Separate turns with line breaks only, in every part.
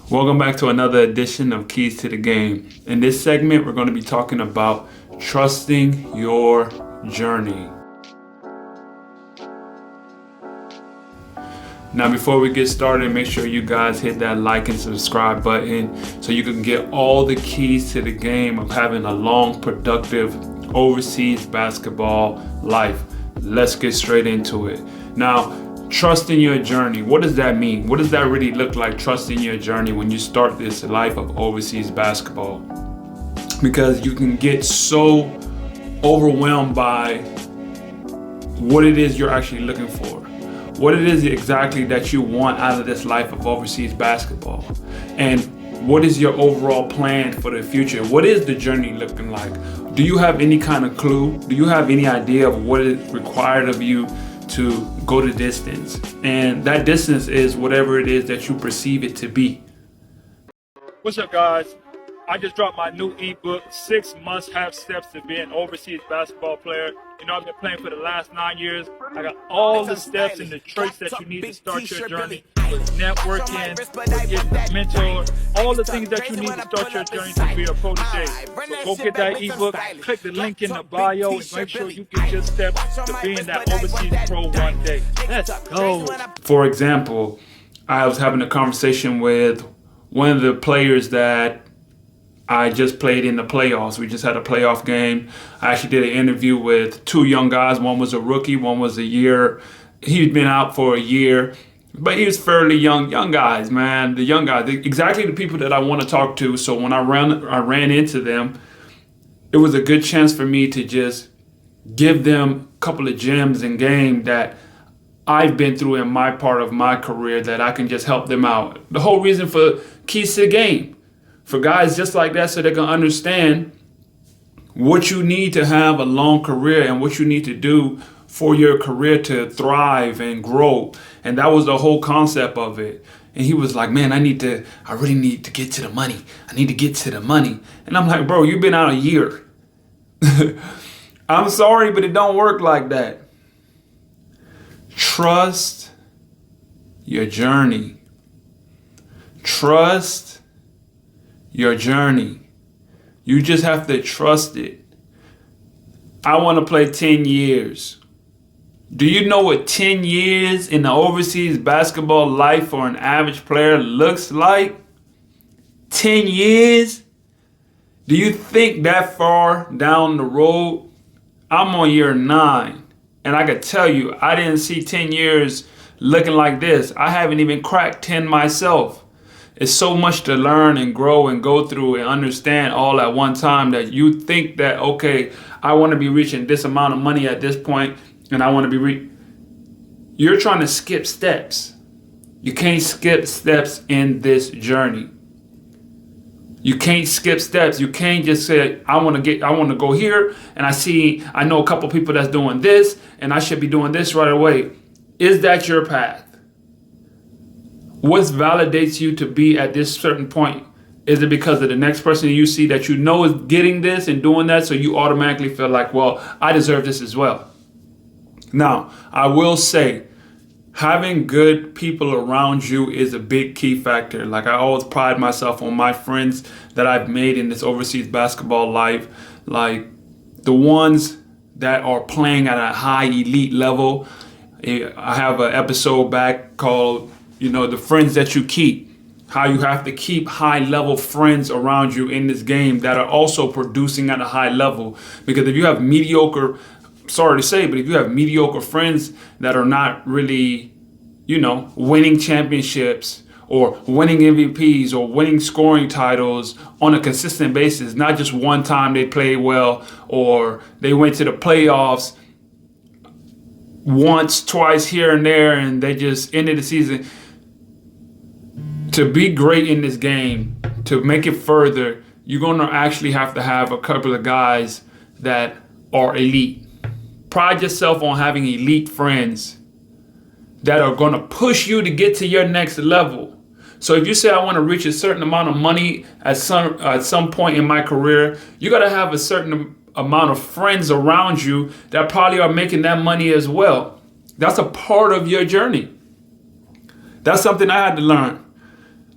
Welcome back to another edition of Keys to the Game. In this segment, we're going to be talking about trusting your journey. Now, before we get started, make sure you guys hit that like and subscribe button so you can get all the keys to the game of having a long, productive overseas basketball life. Let's get straight into it. Now, trusting your journey. What does that mean? What does that really look like, trusting your journey when you start this life of overseas basketball? Because you can get so overwhelmed by what it is you're actually looking for. What it is exactly that you want out of this life of overseas basketball. And what is your overall plan for the future? What is the journey looking like? Do you have any kind of clue? Do you have any idea of what is required of you to go the distance? And that distance is whatever it is that you perceive it to be.
What's up, guys? I just dropped my new ebook, 6 Must-Have Steps to Be an Overseas Basketball Player. You know, I've been playing for the last 9 years. I got all the steps and the traits that you need to start your journey with networking, with getting a mentor, all the things that you need to start your journey to be a protege. So go get that ebook, click the link in the bio, and make sure you get your steps to being that overseas pro one day. Let's go.
For example, I was having a conversation with one of the players that I just played in the playoffs. We just had a playoff game. I actually did an interview with 2 young guys. One was a rookie, one was a year. He'd been out for a year, but he was fairly young guys, man. The young guys, exactly the people that I want to talk to. So when I ran into them, it was a good chance for me to just give them a couple of gems in game that I've been through in my part of my career that I can just help them out. The whole reason for Keys to the Game, for guys just like that, so they can understand what you need to have a long career and what you need to do for your career to thrive and grow. And that was the whole concept of it. And he was like, man, I really need to get to the money. I need to get to the money. And I'm like, bro, you've been out a year. I'm sorry, but it don't work like that. Trust your journey. Trust your journey. You just have to trust it. I want to play 10 years. Do you know what 10 years in the overseas basketball life for an average player looks like? 10 years? Do you think that far down the road? I'm on year 9, and I can tell you, I didn't see 10 years looking like this. I haven't even cracked 10 myself. It's so much to learn and grow and go through and understand all at one time that you think that, okay, I want to be reaching this amount of money at this point, and I want to be You're trying to skip steps. You can't skip steps in this journey. You can't skip steps. You can't just say, I want to go here, and I know a couple people that's doing this, and I should be doing this right away. Is that your path? What validates you to be at this certain point? Is it because of the next person you see that you know is getting this and doing that, so you automatically feel like, well, I deserve this as well? Now, I will say, having good people around you is a big key factor. Like, I always pride myself on my friends that I've made in this overseas basketball life, like the ones that are playing at a high elite level. I have an episode back called, the friends that you keep, how you have to keep high level friends around you in this game that are also producing at a high level. Because if you have mediocre, sorry to say, but if you have mediocre friends that are not really, winning championships or winning MVPs or winning scoring titles on a consistent basis, not just one time they played well or they went to the playoffs once, twice here and there, and they just ended the season. To be great in this game, to make it further, you're going to actually have to have a couple of guys that are elite. Pride yourself on having elite friends that are going to push you to get to your next level. So if you say, I want to reach a certain amount of money at some point in my career, you got to have a certain amount of friends around you that probably are making that money as well. That's a part of your journey. That's something I had to learn.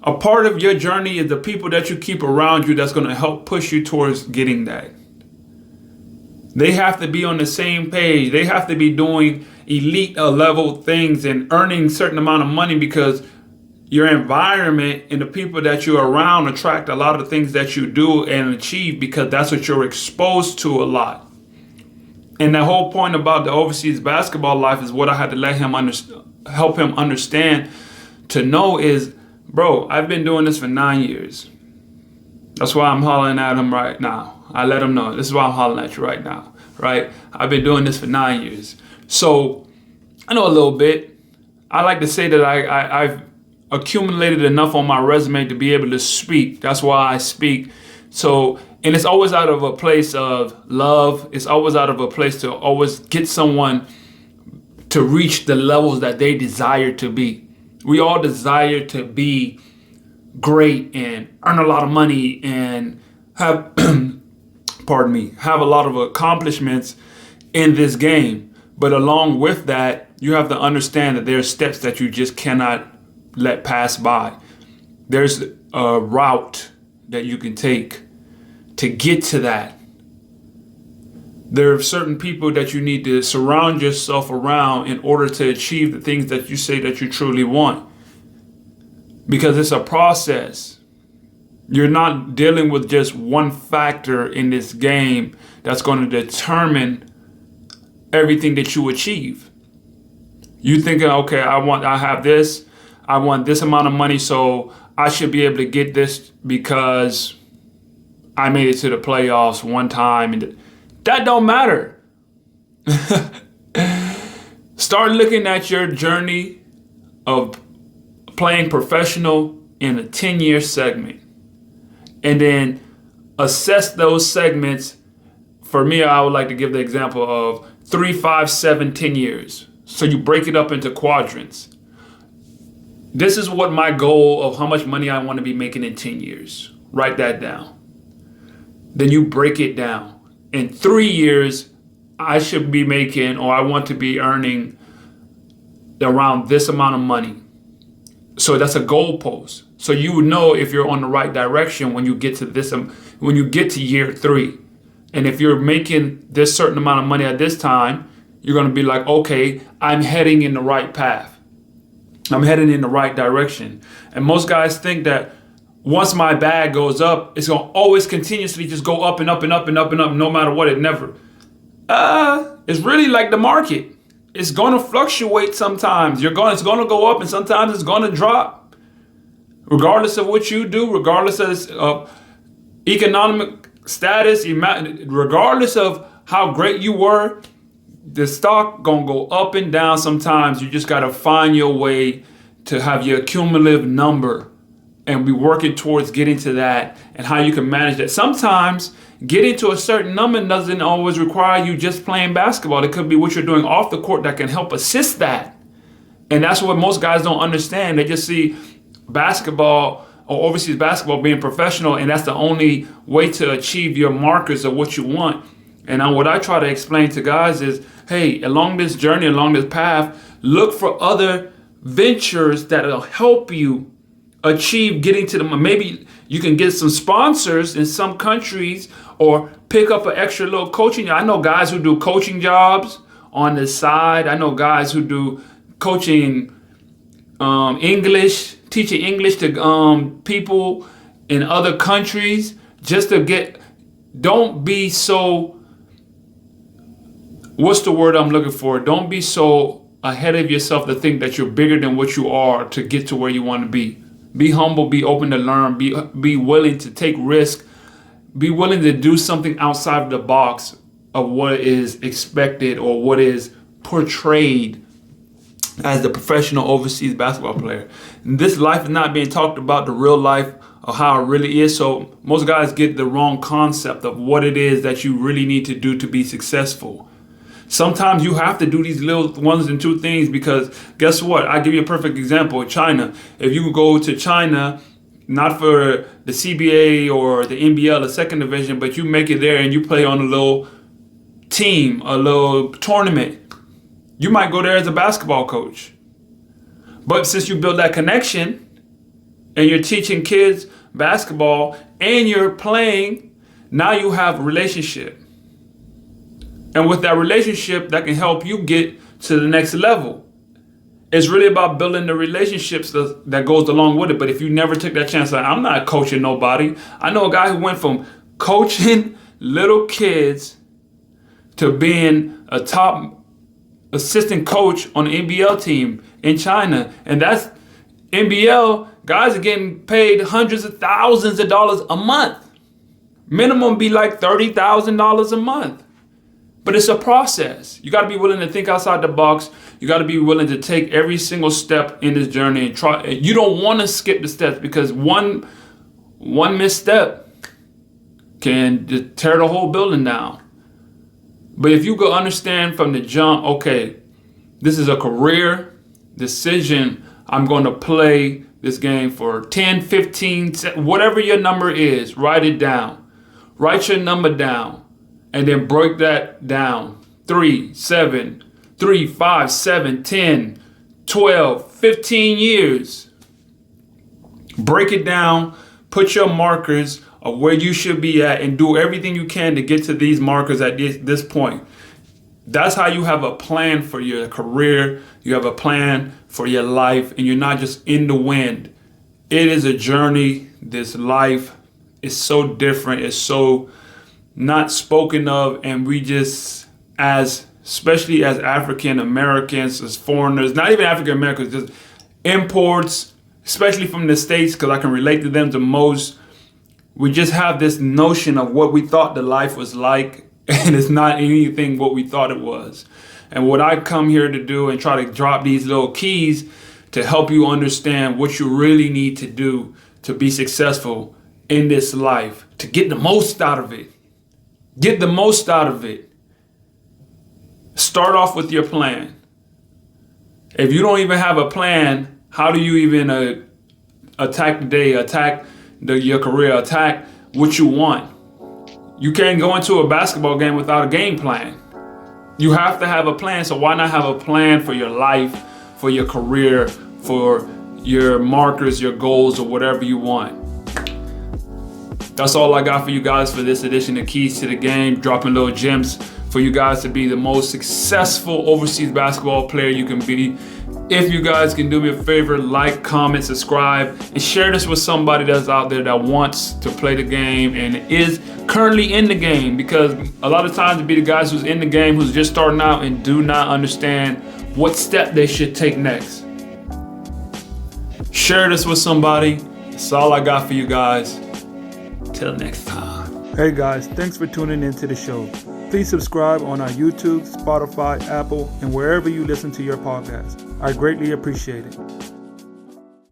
A part of your journey is the people that you keep around you that's going to help push you towards getting that. They have to be on the same page. They have to be doing elite level things and earning a certain amount of money, because your environment and the people that you're around attract a lot of the things that you do and achieve, because that's what you're exposed to a lot. And the whole point about the overseas basketball life is what I had to let him help him understand, to know is, bro, I've been doing this for 9 years. That's why I'm hollering at him right now. I let him know, this is why I'm hollering at you right now, right? I've been doing this for 9 years. So I know a little bit. I like to say that I've accumulated enough on my resume to be able to speak. That's why I speak. So, and it's always out of a place of love. It's always out of a place to always get someone to reach the levels that they desire to be. We all desire to be great and earn a lot of money and have, pardon me, have a lot of accomplishments in this game. But along with that, you have to understand that there are steps that you just cannot let pass by. There's a route that you can take to get to that. There are certain people that you need to surround yourself around in order to achieve the things that you say that you truly want. Because it's a process. You're not dealing with just one factor in this game that's going to determine everything that you achieve. You thinking, okay, I have this, I want this amount of money, so I should be able to get this because I made it to the playoffs one time. And that don't matter. Start looking at your journey of playing professional in a 10-year segment. And then assess those segments. For me, I would like to give the example of 3, 5, 7, 10 years. So you break it up into quadrants. This is what my goal of how much money I want to be making in 10 years. Write that down. Then you break it down. In 3 years, I should be making, or I want to be earning around this amount of money. So that's a goalpost. So you would know if you're on the right direction when you get to this, when you get to year 3. And if you're making this certain amount of money at this time, you're going to be like, okay, I'm heading in the right path. I'm heading in the right direction. And most guys think that once my bag goes up, it's going to always continuously just go up and up and up and up and up, no matter what. It never. It's really like the market. It's going to fluctuate sometimes. It's going to go up and sometimes it's going to drop. Regardless of what you do, regardless of economic status, regardless of how great you were, the stock going to go up and down sometimes. You just got to find your way to have your cumulative number and be working towards getting to that and how you can manage that. Sometimes getting to a certain number doesn't always require you just playing basketball. It could be what you're doing off the court that can help assist that. And that's what most guys don't understand. They just see basketball or overseas basketball being professional, and that's the only way to achieve your markers of what you want. And what I try to explain to guys is, hey, along this journey, along this path, look for other ventures that will help you achieve getting to them. Maybe you can get some sponsors in some countries or pick up an extra little coaching. I know guys who do coaching jobs on the side. I know guys who do coaching English, teaching English to people in other countries just to get, don't be so, what's the word I'm looking for? Don't be so ahead of yourself to think that you're bigger than what you are to get to where you want to be. Be humble, be open to learn, be willing to take risk, be willing to do something outside of the box of what is expected or what is portrayed as the professional overseas basketball player. And this life is not being talked about, the real life of how it really is. So most guys get the wrong concept of what it is that you really need to do to be successful. Sometimes you have to do these little 1 and 2 things because guess what? I'll give you a perfect example. China. If you go to China, not for the CBA or the NBL, the second division, but you make it there and you play on a little team, a little tournament, you might go there as a basketball coach. But since you build that connection and you're teaching kids basketball and you're playing, now you have a relationship. And with that relationship, that can help you get to the next level. It's really about building the relationships that goes along with it. But if you never took that chance, like, I'm not coaching nobody. I know a guy who went from coaching little kids to being a top assistant coach on the NBL team in China. And that's NBL, guys are getting paid hundreds of thousands of dollars a month. Minimum be like $30,000 a month. But it's a process. You got to be willing to think outside the box. You got to be willing to take every single step in this journey and try. You don't want to skip the steps, because one misstep can just tear the whole building down. But if you go understand from the jump, okay, this is a career decision. I'm going to play this game for 10, 15, whatever your number is, write it down. Write your number down. And then break that down. 3, 7, 3, 5, 7, 10, 12, 15 years. Break it down. Put your markers of where you should be at and do everything you can to get to these markers at this point. That's how you have a plan for your career. You have a plan for your life, and you're not just in the wind. It is a journey. This life is so different. It's so not spoken of, and we just, especially as African Americans, as foreigners, not even African Americans, just imports, especially from the States, because I can relate to them the most. We just have this notion of what we thought the life was like, and it's not anything what we thought it was. And what I come here to do and try to drop these little keys to help you understand what you really need to do to be successful in this life, to get the most out of it. Get the most out of it. Start off with your plan. If you don't even have a plan, how do you even attack the day, attack your career, attack what you want? You can't go into a basketball game without a game plan. You have to have a plan. So why not have a plan for your life, for your career, for your markers, your goals, or whatever you want? That's all I got for you guys for this edition of Keys to the Game. Dropping little gems for you guys to be the most successful overseas basketball player you can be. If you guys can do me a favor, like, comment, subscribe, and share this with somebody that's out there that wants to play the game and is currently in the game, because a lot of times it be the guys who's in the game who's just starting out and do not understand what step they should take next. Share this with somebody. That's all I got for you guys. Till next time. Hey guys, thanks for tuning into the show. Please subscribe on our YouTube, Spotify, Apple, and wherever you listen to your podcast. I greatly appreciate it.